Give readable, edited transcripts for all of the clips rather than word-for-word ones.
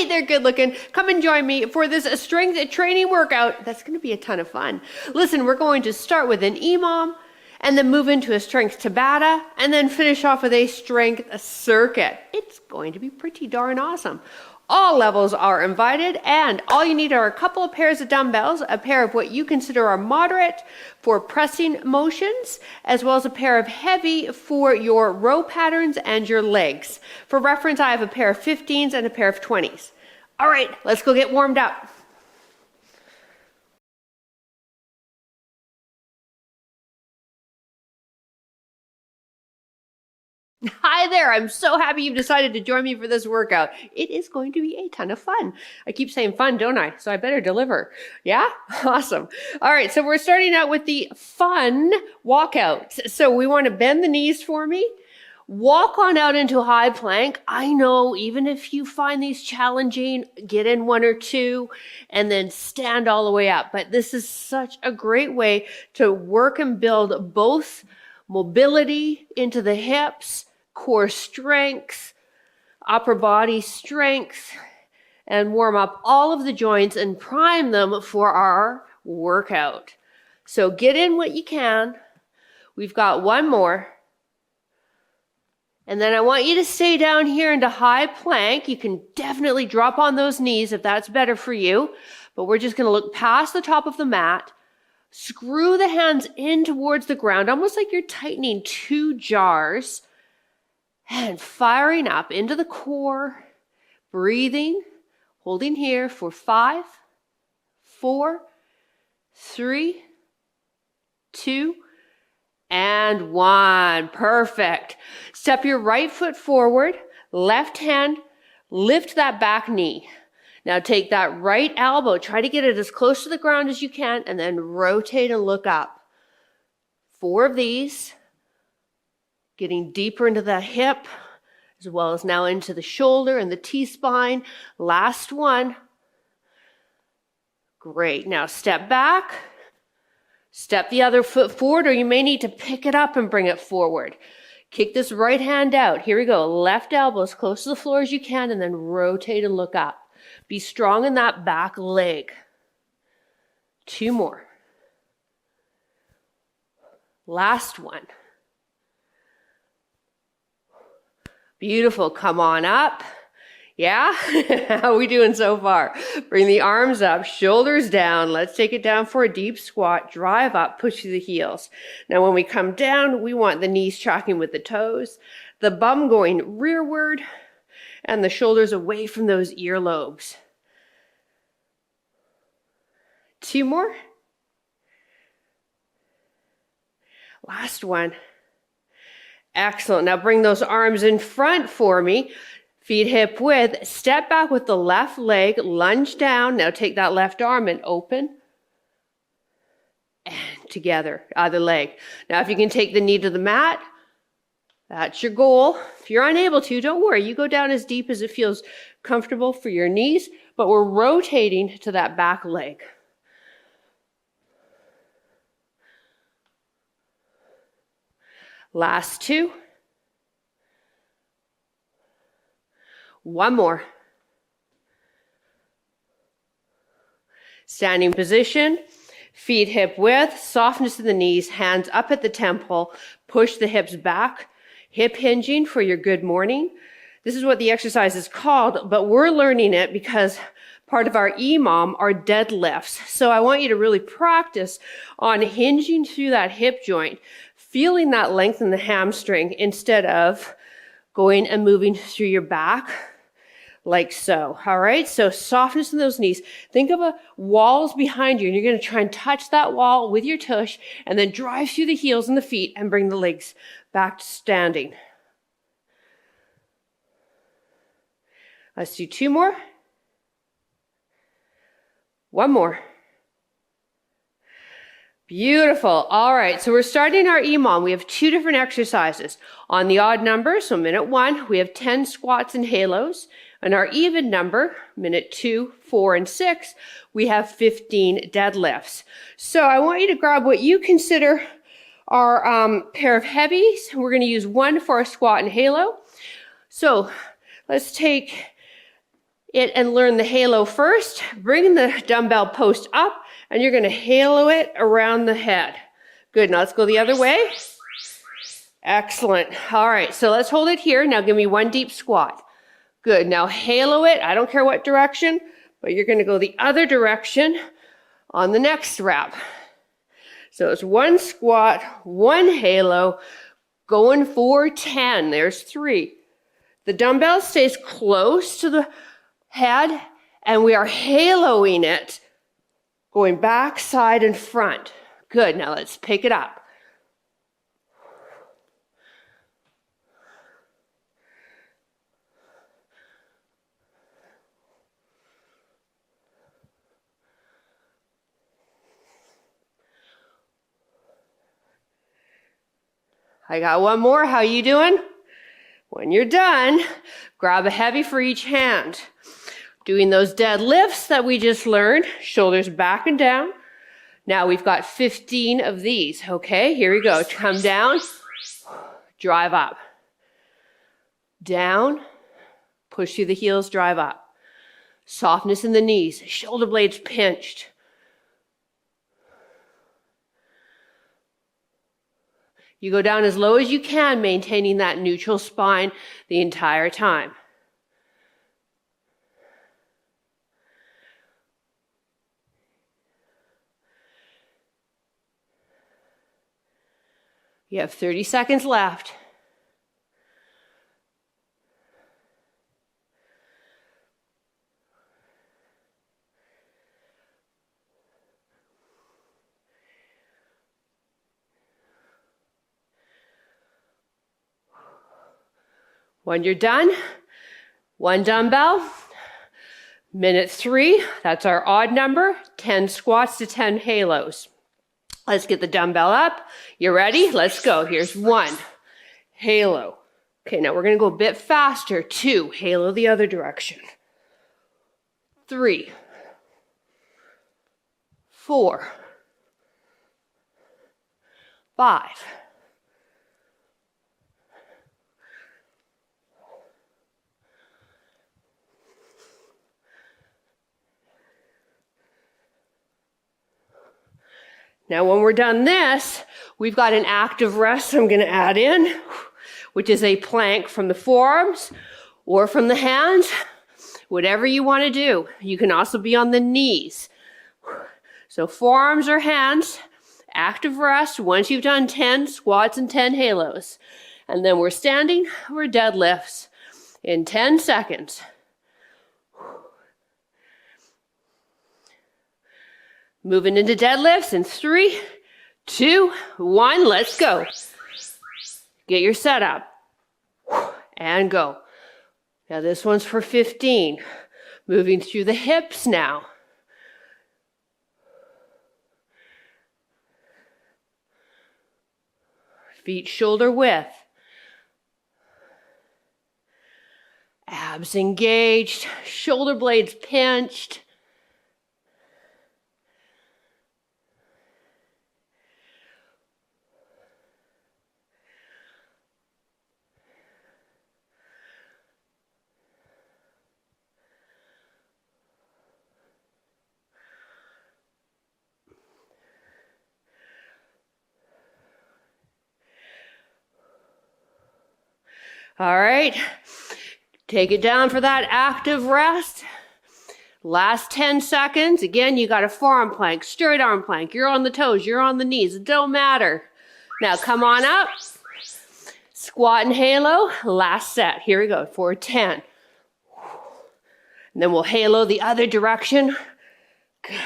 Hey, they're good looking. Come and join me for this strength training workout. That's going to be a ton of fun. Listen, we're going to start with an EMOM and then move into a strength Tabata and then finish off with a strength circuit. It's going to be pretty darn awesome. All levels are invited, and all you need are a couple of pairs of dumbbells, a pair of what you consider are moderate for pressing motions, as well as a pair of heavy for your row patterns and your legs. For reference, I have a pair of 15s and a pair of 20s. All right, let's go get warmed up. Hi there, I'm so happy you've decided to join me for this workout. It is going to be a ton of fun. I keep saying fun, don't I? So I better deliver. Yeah? Awesome. All right, so we're starting out with the fun walkout. So we want to bend the knees for me. Walk on out into high plank. I know, even if you find these challenging, get in one or two and then stand all the way up. But this is such a great way to work and build both mobility into the hips, core strength, upper body strength, and warm up all of the joints and prime them for our workout. So get in what you can. We've got one more. And then I want you to stay down here into high plank. You can definitely drop on those knees if that's better for you. But we're just going to look past the top of the mat. Screw the hands in towards the ground, almost like you're tightening two jars. And firing up into the core, breathing, holding here for 5, 4, 3, 2, and 1. Perfect. Step your right foot forward, left hand, lift that back knee. Now take that right elbow, try to get it as close to the ground as you can, and then rotate and look up. 4 of these. Getting deeper into the hip, as well as now into the shoulder and the T-spine. Last one. Great. Now step back. Step the other foot forward, or you may need to pick it up and bring it forward. Kick this right hand out. Here we go. Left elbow as close to the floor as you can, and then rotate and look up. Be strong in that back leg. 2 more. Last one. Beautiful. Come on up. Yeah? How are we doing so far? Bring the arms up, shoulders down. Let's take it down for a deep squat. Drive up, push through the heels. Now when we come down, we want the knees tracking with the toes, the bum going rearward, and the shoulders away from those earlobes. 2 more. Last one. Excellent. Now bring those arms in front for me. Feet hip width. Step back with the left leg. Lunge down. Now take that left arm and open. And together. Other leg. Now if you can take the knee to the mat, that's your goal. If you're unable to, don't worry. You go down as deep as it feels comfortable for your knees. But we're rotating to that back leg. Last 2. 1 more. Standing position, feet hip width, softness in the knees, hands up at the temple, push the hips back, hip hinging for your good morning. This is what the exercise is called, but we're learning it because part of our EMOM are deadlifts. So I want you to really practice on hinging through that hip joint, feeling that length in the hamstring instead of going and moving through your back like so. All right, so softness in those knees. Think of a walls behind you, and you're going to try and touch that wall with your tush and then drive through the heels and the feet and bring the legs back to standing. Let's do 2 more. 1 more. Beautiful. All right, so we're starting our EMOM. We have 2 different exercises. On the odd number, so minute 1, we have 10 squats and halos. On our even number, minute 2, 4, and 6, we have 15 deadlifts. So I want you to grab what you consider our pair of heavies. We're going to use 1 for our squat and halo. So let's take it and learn the halo first. Bring the dumbbell post up and you're going to halo it around the head. Good. Now let's go the other way. Excellent. All right. So let's hold it here. Now give me one deep squat. Good. Now halo it. I don't care what direction, but you're going to go the other direction on the next rep. So it's one squat, one halo, going for 10. There's 3. The dumbbell stays close to the head, and we are haloing it, going back, side, and front. Good. Now let's pick it up. I got one more. How you doing? When you're done, grab a heavy for each hand. Doing those deadlifts that we just learned, shoulders back and down. Now we've got 15 of these, okay? Here we go. Come down, drive up. Down, push through the heels, drive up. Softness in the knees, shoulder blades pinched. You go down as low as you can, maintaining that neutral spine the entire time. You have 30 seconds left. When you're done, one dumbbell, minute 3, that's our odd number, 10 squats to 10 halos. Let's get the dumbbell up. You ready? Let's go. Here's 1, halo. Okay, now we're going to go a bit faster. 2, halo the other direction. 3, 4, 5, 'Now, when we're done this, we've got an active rest I'm going to add in, which is a plank from the forearms or from the hands, whatever you want to do. You can also be on the knees. So forearms or hands, active rest once you've done 10 squats and 10 halos. And then we're standing, we're deadlifts in 10 seconds. Moving into deadlifts in 3, 2, 1, let's go. Get your setup and go. Now this one's for 15. Moving through the hips now. Feet shoulder width. Abs engaged, shoulder blades pinched. All right, take it down for that active rest. Last 10 seconds. Again, you got a forearm plank, straight arm plank. You're on the toes, you're on the knees. It don't matter. Now come on up. Squat and halo. Last set. Here we go for 10. And then we'll halo the other direction. Good.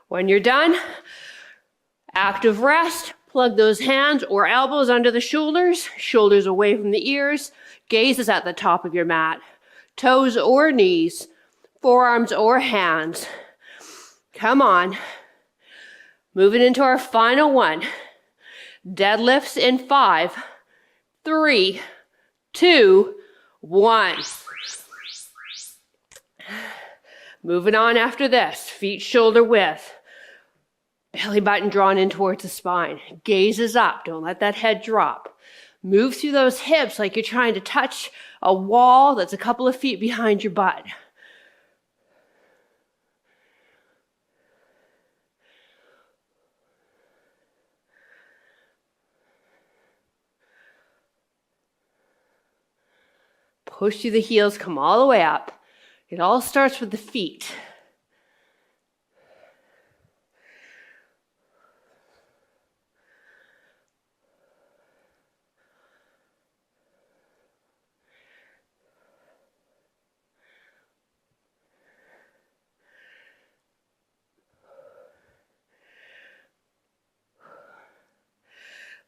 When you're done, active rest, plug those hands or elbows under the shoulders, shoulders away from the ears, gaze is at the top of your mat, toes or knees, forearms or hands. Come on. Moving into our final one. Deadlifts in 5, 3, 2, 1. Moving on after this. Feet shoulder width. Belly button drawn in towards the spine. Gazes up. Don't let that head drop. Move through those hips like you're trying to touch a wall that's a couple of feet behind your butt. Push through the heels, come all the way up. It all starts with the feet.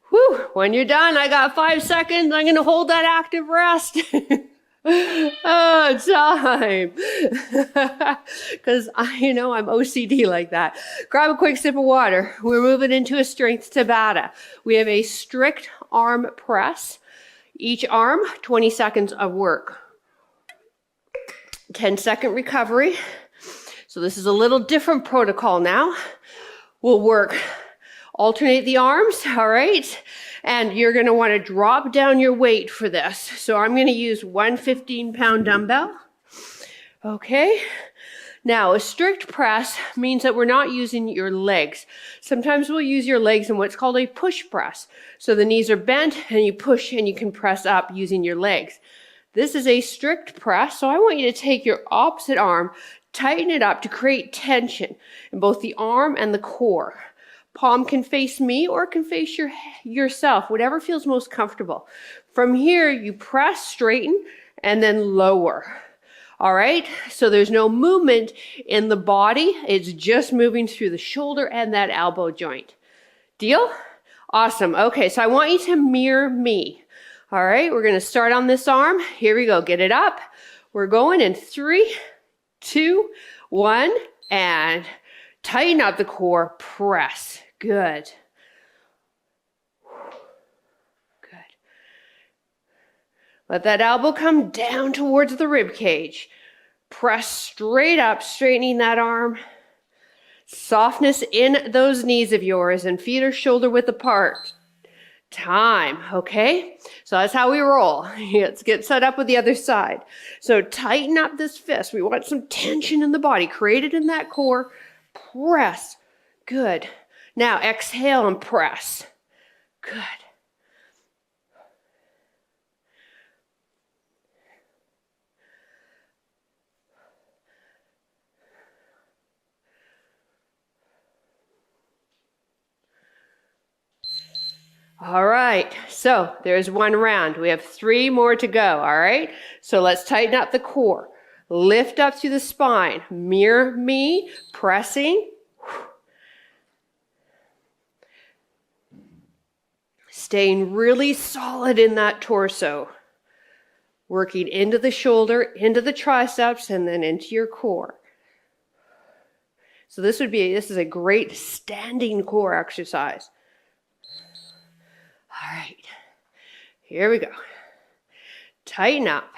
Whew, when you're done, I got 5 seconds. I'm going to hold that active rest. Oh, time. Because I'm OCD like that. Grab a quick sip of water. We're moving into a strength Tabata. We have a strict arm press. Each arm, 20 seconds of work. 10-second recovery. So this is a little different protocol now. We'll alternate the arms, all right? And you're going to want to drop down your weight for this. So I'm going to use one 15-pound dumbbell. Okay. Now, a strict press means that we're not using your legs. Sometimes we'll use your legs in what's called a push press. So the knees are bent and you push and you can press up using your legs. This is a strict press. So I want you to take your opposite arm, tighten it up to create tension in both the arm and the core. Palm can face me or can face yourself, whatever feels most comfortable. From here, you press, straighten, and then lower. All right? So there's no movement in the body. It's just moving through the shoulder and that elbow joint. Deal? Awesome. Okay, so I want you to mirror me. All right, we're going to start on this arm. Here we go. Get it up. We're going in 3, 2, 1, and tighten up the core. Press. Good. Good. Let that elbow come down towards the rib cage. Press straight up, straightening that arm. Softness in those knees of yours, and feet are shoulder width apart. Time, okay? So that's how we roll. Let's get set up with the other side. So tighten up this fist. We want some tension in the body, created in that core. Press. Good. Now exhale and press. Good. All right, so there's one round. We have 3 more to go, all right? So let's tighten up the core. Lift up through the spine. Mirror me, pressing. Staying really solid in that torso. Working into the shoulder, into the triceps, and then into your core. So this is a great standing core exercise. All right, here we go. Tighten up.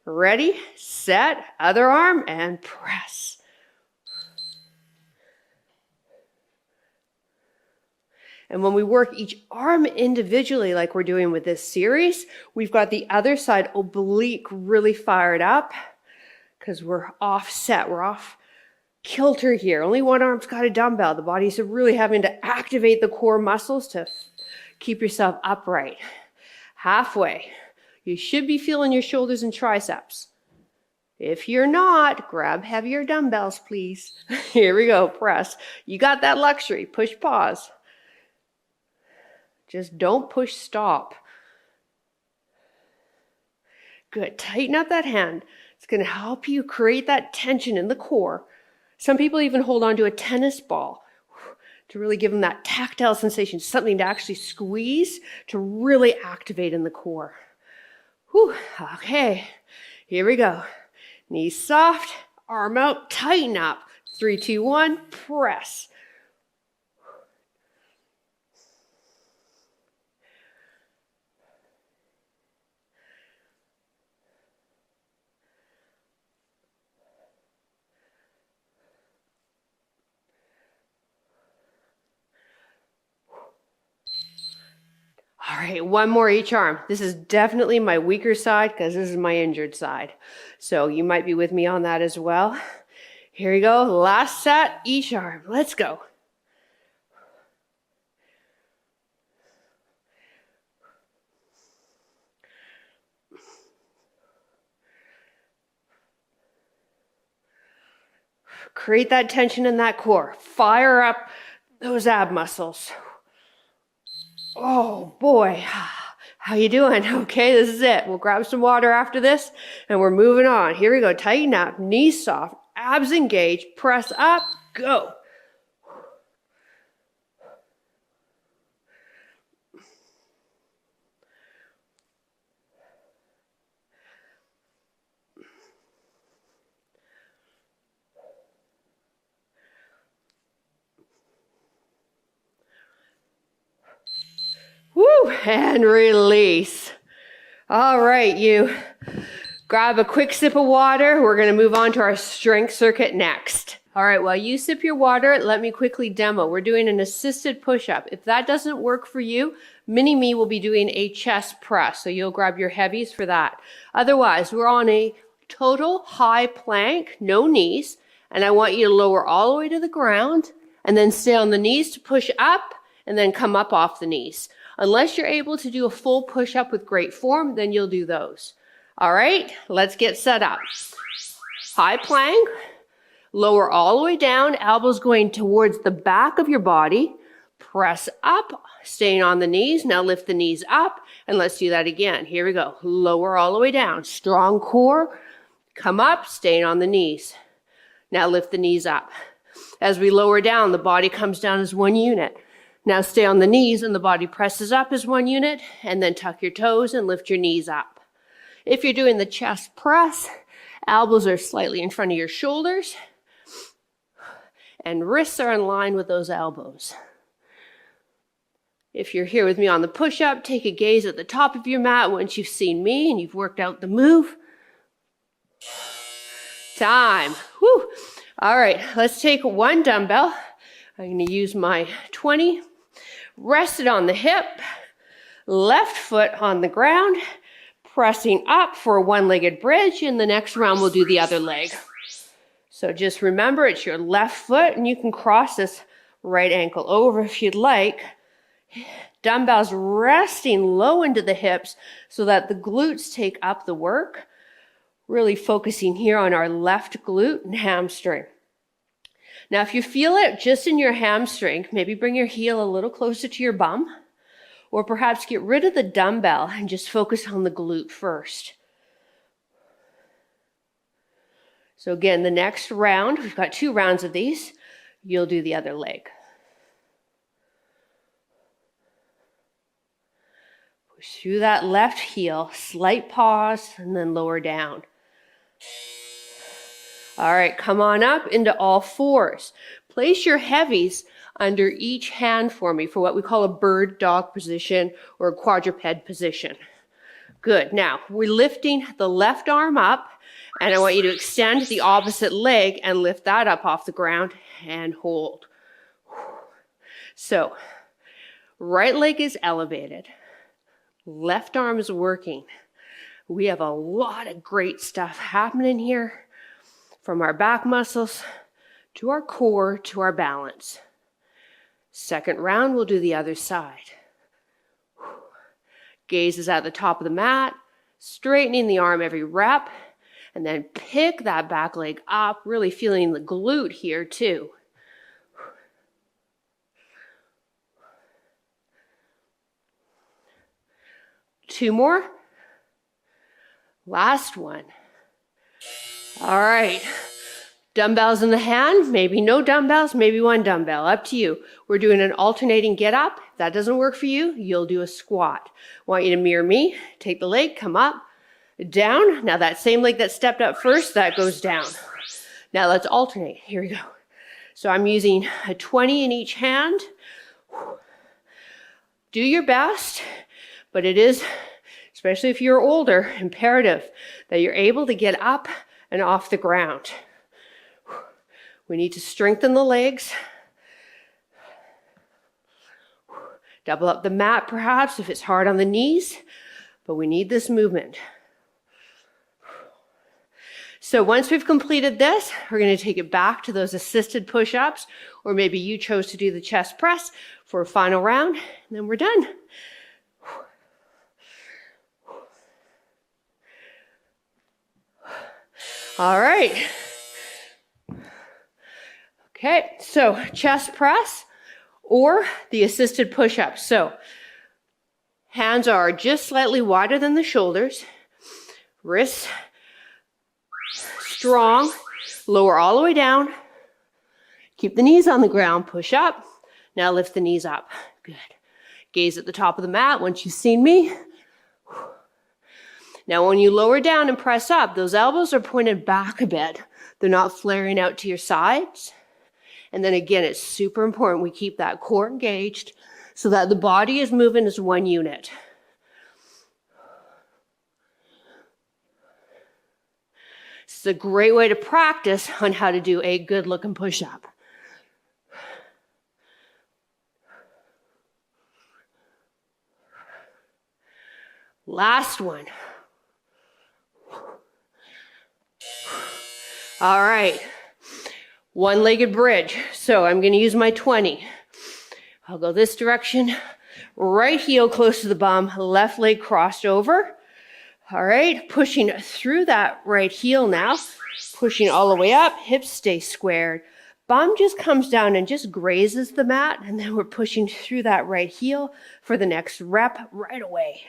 Ready, set, other arm, and press. And when we work each arm individually, like we're doing with this series, we've got the other side oblique really fired up because we're offset, we're off kilter here. Only one arm's got a dumbbell. The body's really having to activate the core muscles to keep yourself upright. Halfway. You should be feeling your shoulders and triceps. If you're not, grab heavier dumbbells, please. Here we go, press. You got that luxury. Push pause. Just don't push stop. Good. Tighten up that hand. It's going to help you create that tension in the core. Some people even hold on to a tennis ball to really give them that tactile sensation, something to actually squeeze to really activate in the core. Whew. Okay, here we go. Knees soft, arm out, tighten up. 3, 2, 1, press. right, one more each arm. This is definitely my weaker side because this is my injured side. So you might be with me on that as well. Here we go. Last set, each arm. Let's go. Create that tension in that core. Fire up those ab muscles. Oh boy, how you doing? Okay, this is it. We'll grab some water after this and we're moving on. Here we go. Tighten up, knees soft, abs engaged, press up, go. Woo, and release. All right, you grab a quick sip of water. We're going to move on to our strength circuit next. All right, while you sip your water, let me quickly demo. We're doing an assisted push-up. If that doesn't work for you, Mini-Me will be doing a chest press, so you'll grab your heavies for that. Otherwise, we're on a total high plank, no knees, and I want you to lower all the way to the ground and then stay on the knees to push up and then come up off the knees. Unless you're able to do a full push-up with great form, then you'll do those. All right, let's get set up. High plank, lower all the way down, elbows going towards the back of your body. Press up, staying on the knees. Now lift the knees up, and let's do that again. Here we go. Lower all the way down. Strong core. Come up, staying on the knees. Now lift the knees up. As we lower down, the body comes down as one unit. Now stay on the knees and the body presses up as one unit, and then tuck your toes and lift your knees up. If you're doing the chest press, elbows are slightly in front of your shoulders and wrists are in line with those elbows. If you're here with me on the push-up, take a gaze at the top of your mat once you've seen me and you've worked out the move. Time. Whew. All right, let's take one dumbbell. I'm going to use my 20. Rest it on the hip, left foot on the ground, pressing up for a one-legged bridge. In the next round, we'll do the other leg. So just remember, it's your left foot, and you can cross this right ankle over if you'd like. Dumbbells resting low into the hips so that the glutes take up the work. Really focusing here on our left glute and hamstring. Now, if you feel it just in your hamstring, maybe bring your heel a little closer to your bum, or perhaps get rid of the dumbbell and just focus on the glute first. So again, the next round, we've got 2 rounds of these. You'll do the other leg. Push through that left heel, slight pause, and then lower down. All right, come on up into all fours. Place your heavies under each hand for me for what we call a bird dog position or a quadruped position. Good. Now, we're lifting the left arm up, and I want you to extend the opposite leg and lift that up off the ground and hold. So, right leg is elevated. Left arm is working. We have a lot of great stuff happening here. From our back muscles to our core to our balance. Second round, we'll do the other side. Gaze is at the top of the mat, straightening the arm every rep, and then pick that back leg up, really feeling the glute here too. 2 more. Last one. All right, dumbbells in the hand, maybe no dumbbells, maybe 1 dumbbell, up to you. We're doing an alternating get up. If that doesn't work for you, you'll do a squat. Want you to mirror me, take the leg, come up, down. Now that same leg that stepped up first, that goes down. Now let's alternate, here we go. So I'm using a 20 in each hand. Do your best, but it is, especially if you're older, imperative that you're able to get up and off the ground. We need to strengthen the legs. Double up the mat perhaps if it's hard on the knees, but we need this movement. So once we've completed this, we're going to take it back to those assisted push-ups, or maybe you chose to do the chest press for a final round, and then we're done. All right. Okay, so chest press or the assisted push-ups. So hands are just slightly wider than the shoulders, wrists strong, lower all the way down. Keep the knees on the ground, push up. Now lift the knees up. Good. Gaze at the top of the mat once you've seen me. Now when you lower down and press up, those elbows are pointed back a bit. They're not flaring out to your sides. And then again, it's super important we keep that core engaged so that the body is moving as one unit. This is a great way to practice on how to do a good looking push-up. Last one. All right. One-legged bridge. So I'm going to use my 20. I'll go this direction. Right heel close to the bum, left leg crossed over. All right, pushing through that right heel now. Pushing all the way up, hips stay squared. Bum just comes down and just grazes the mat, and then we're pushing through that right heel for the next rep right away.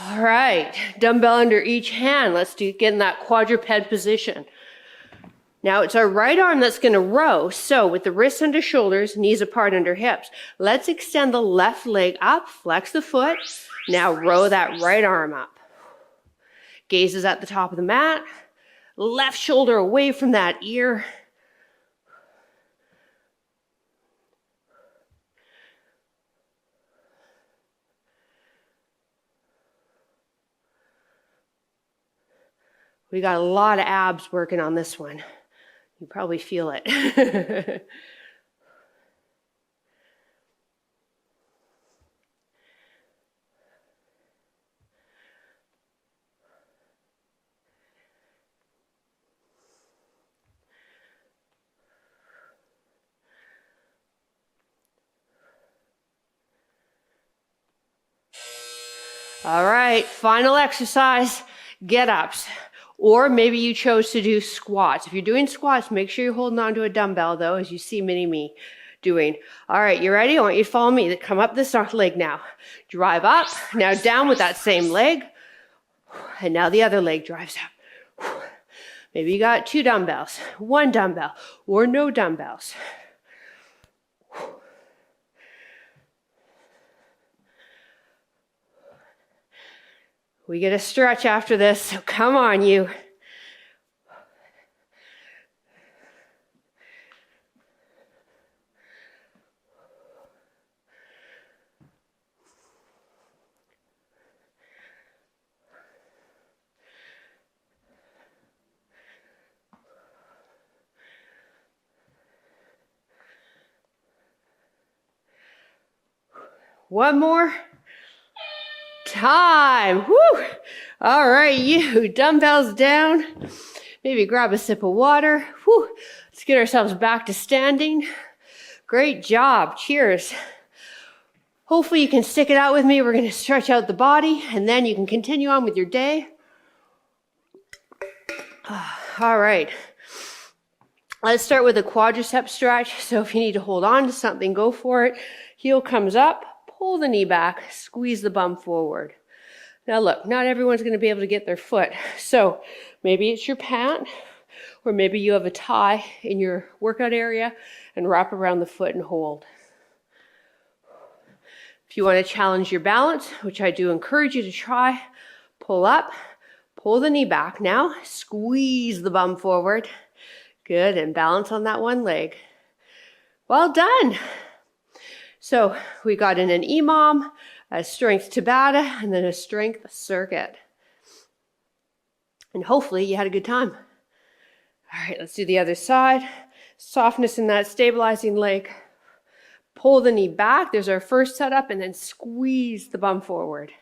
All right, dumbbell under each hand. Let's get in that quadruped position. Now it's our right arm that's going to row. So with the wrists under shoulders, knees apart under hips, let's extend the left leg up, flex the foot. Now row that right arm up. Gaze is at the top of the mat. Left shoulder away from that ear. We got a lot of abs working on this one. You probably feel it. All right, final exercise, get-ups. Or maybe you chose to do squats. If you're doing squats, make sure you're holding on to a dumbbell, though, as you see mini-me doing. All right, you ready? I want you to follow me. Come up this leg now. Drive up. Now down with that same leg. And now the other leg drives up. Maybe you got 2 dumbbells, 1 dumbbell, or no dumbbells. We get a stretch after this, so come on, you. One more time. Woo! All right, you dumbbells down. Maybe grab a sip of water. Woo! Let's get ourselves back to standing. Great job. Cheers. Hopefully you can stick it out with me. We're going to stretch out the body, and then you can continue on with your day. All right. Let's start with a quadricep stretch. So if you need to hold on to something, go for it. Heel comes up. Pull the knee back, squeeze the bum forward. Now look, not everyone's going to be able to get their foot. So maybe it's your pant, Or maybe you have a tie in your workout area and wrap around the foot and hold. If you want to challenge your balance, which I do encourage you to try, pull up, pull the knee back. Now squeeze the bum forward. Good, and balance on that one leg. Well done. So we got in an EMOM, a strength Tabata, and then a strength circuit. And hopefully you had a good time. All right, let's do the other side. Softness in that stabilizing leg. Pull the knee back. There's our first setup, and then squeeze the bum forward.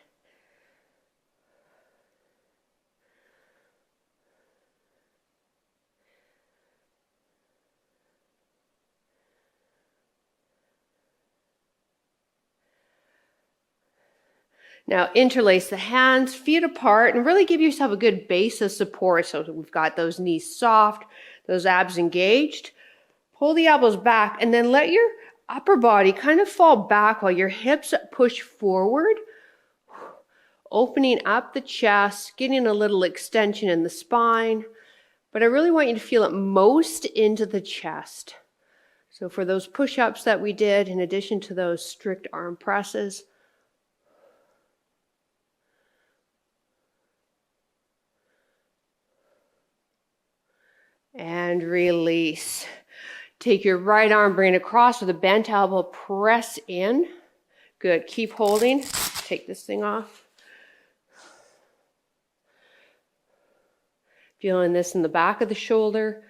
Now interlace the hands, feet apart, and really give yourself a good base of support. So we've got those knees soft, those abs engaged. Pull the elbows back, and then let your upper body kind of fall back while your hips push forward, opening up the chest, getting a little extension in the spine. But I really want you to feel it most into the chest. So for those push-ups that we did, in addition to those strict arm presses, and release. Take your right arm, bring it across with a bent elbow, press in. Good, keep holding. Take this thing off. Feeling this in the back of the shoulder.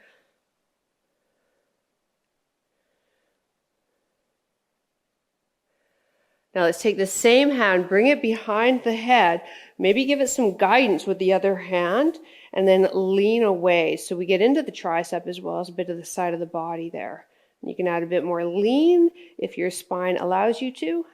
Now let's take the same hand, bring it behind the head, maybe give it some guidance with the other hand, and then lean away. So we get into the tricep as well as a bit of the side of the body there. And you can add a bit more lean if your spine allows you to.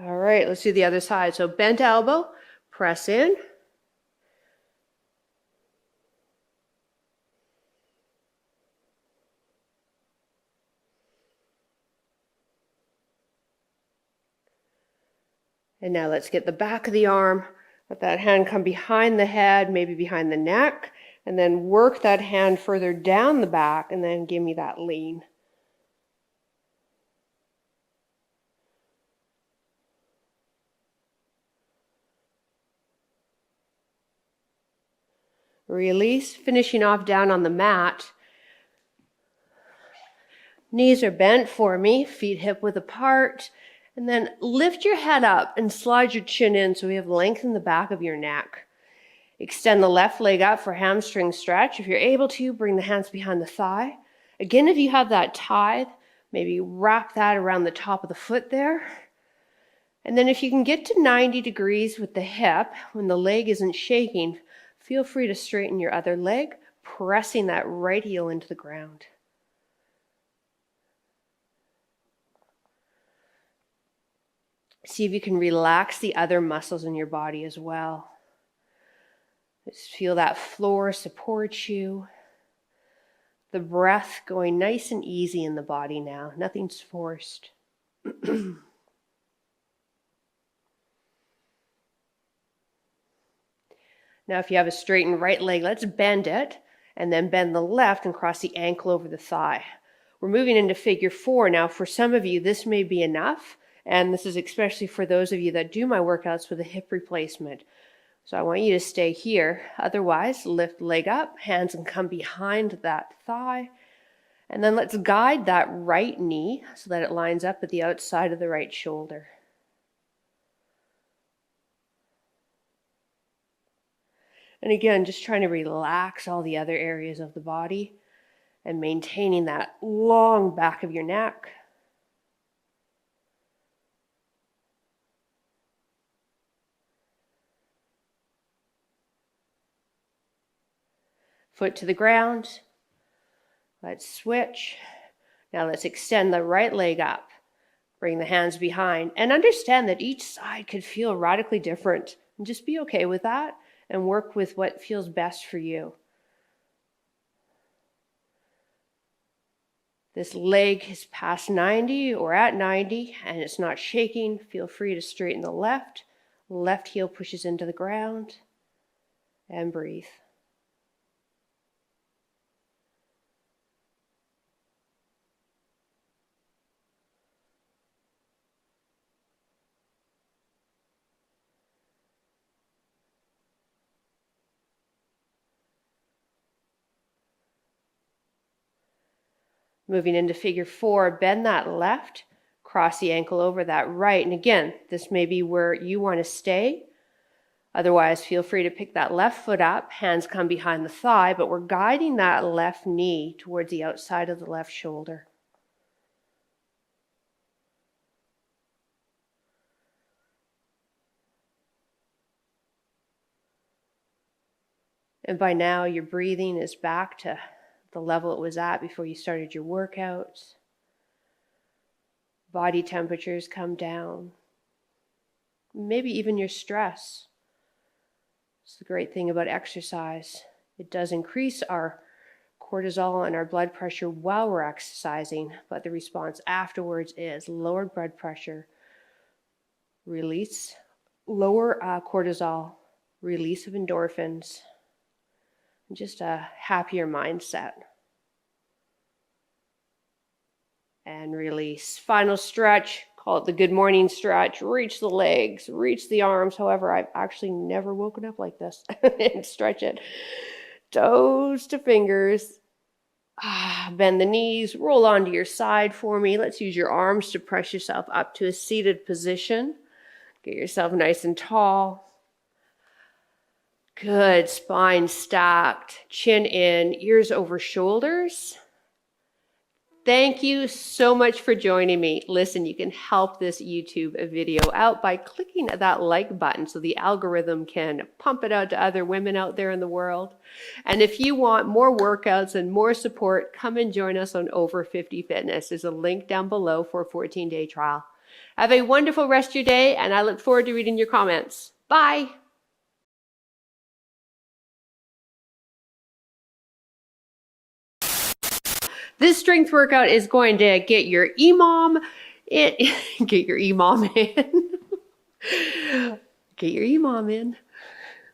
All right, let's do the other side. So bent elbow, press in. And now let's get the back of the arm, let that hand come behind the head, maybe behind the neck, and then work that hand further down the back, and then give me that lean. Release, finishing off down on the mat. Knees are bent for me, feet hip width apart. And then lift your head up and slide your chin in so we have length in the back of your neck. Extend the left leg up for hamstring stretch. If you're able to, bring the hands behind the thigh. Again, if you have that tie, maybe wrap that around the top of the foot there. And then if you can get to 90 degrees with the hip, when the leg isn't shaking, feel free to straighten your other leg, pressing that right heel into the ground. See if you can relax the other muscles in your body as well. Just feel that floor support you. The breath going nice and easy in the body now. Nothing's forced. Now if you have a straightened right leg, let's bend it and then bend the left and cross the ankle over the thigh. We're moving into figure 4. Now for some of you, this may be enough. And this is especially for those of you that do my workouts with a hip replacement. So I want you to stay here. Otherwise, lift the leg up, hands can come behind that thigh. And then let's guide that right knee so that it lines up at the outside of the right shoulder. And again, just trying to relax all the other areas of the body and maintaining that long back of your neck. Foot to the ground. Let's switch. Now let's extend the right leg up. Bring the hands behind. And understand that each side could feel radically different. And just be okay with that and work with what feels best for you. this leg is past 90 or at 90 and it's not shaking, feel free to straighten the left. Left heel pushes into the ground and breathe. Moving into figure 4, bend that left, cross the ankle over that right. And again, this may be where you want to stay. Otherwise, feel free to pick that left foot up, hands come behind the thigh, but we're guiding that left knee towards the outside of the left shoulder. And by now, your breathing is back to the level it was at before you started your workouts. Body temperatures come down. Maybe even your stress. It's the great thing about exercise. It does increase our cortisol and our blood pressure while we're exercising, but the response afterwards is lowered blood pressure, release, lower cortisol, release of endorphins, and just a happier mindset. And release. Final stretch, call it the good morning stretch. Reach the legs, reach the arms. However, I've actually never woken up like this. And stretch it. Toes to fingers. Bend the knees, roll onto your side for me. Let's use your arms to press yourself up to a seated position. Get yourself nice and tall. Good, spine stacked, chin in, ears over shoulders. Thank you so much for joining me. Listen, you can help this YouTube video out by clicking that like button so the algorithm can pump it out to other women out there in the world. And if you want more workouts and more support, come and join us on Over 50 Fitness. There's a link down below for a 14-day trial. Have a wonderful rest of your day, and I look forward to reading your comments. Bye. This strength workout is going to get your EMOM in. Get your EMOM in. Get your EMOM in.